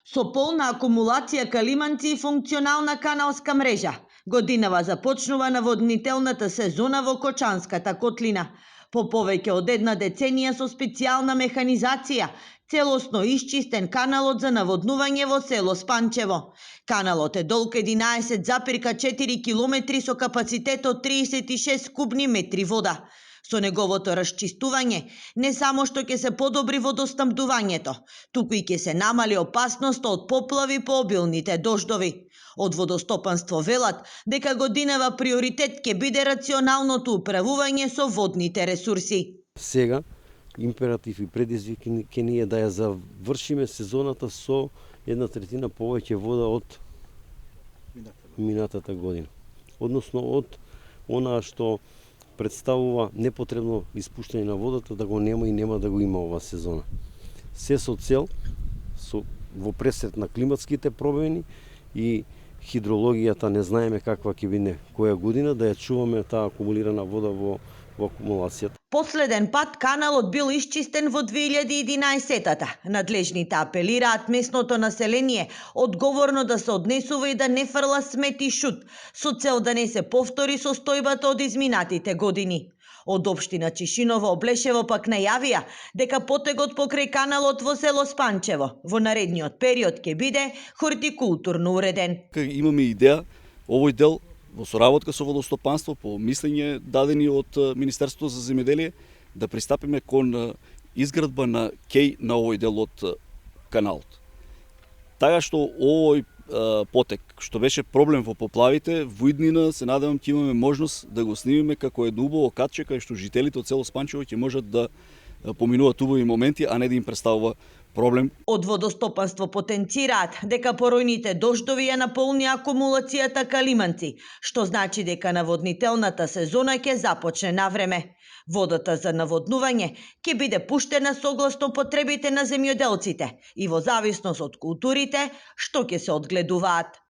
Со полна акумулација калиманци и функционална каналска мрежа, годинава започнува наводнителната сезона во Кочанската котлина. По повеќе од една деценија со специјална механизација, целосно исчистен каналот за наводнување во село Спанчево. Каналот е долг 11,4 километри со капацитет од 36 кубни метри вода. Со неговото расчистување, не само што ќе се подобри водоснабдувањето, туку и ќе се намали опасноста од поплави по обилните дождови. Од водостопанство велат дека годинава приоритет ќе биде рационалното управување со водните ресурси. Сега императив и предизвик ни е да ја завршиме сезоната со 1/3 повеќе вода од минатата година. Односно од она што представува непотребно испуштање на водата да го нема и нема да го има ова сезона. Се со цел во пресрет на климатските промени и хидрологијата не знаеме каква ќе биде која година, да ја чуваме таа акумулирана вода во акумулацијата. Последен пат каналот бил исчистен во 2011-та. Надлежните апелираат местното население одговорно да се однесува и да не фрла смет и шут, со цел да не се повтори состојбата од изминатите години. Од општина Чишиново Облешево пак најавија дека потегот покрај каналот во село Спанчево во наредниот период ќе биде хортикултурно уреден. Имаме идеја овој дел во соработка со водостопанство, по мислење дадени од Министерството за земјоделие, да пристапиме кон изградба на кеј на овој дел од каналот. Така што овој потек, што беше проблем во поплавите, во иднина се надевам ќе имаме можност да го снимиме како едно убаво катче кај што жителите од село Спанчево ќе можат да поминуваат убави моменти, а не да им представува проблем. Од водостопанство потенцираат дека поројните дождови ја наполни акумулацијата калиманци, што значи дека наводнителната сезона ќе започне на време. Водата за наводнување ќе биде пуштена согласно потребите на земјоделците и во зависност од културите што ќе се одгледуваат.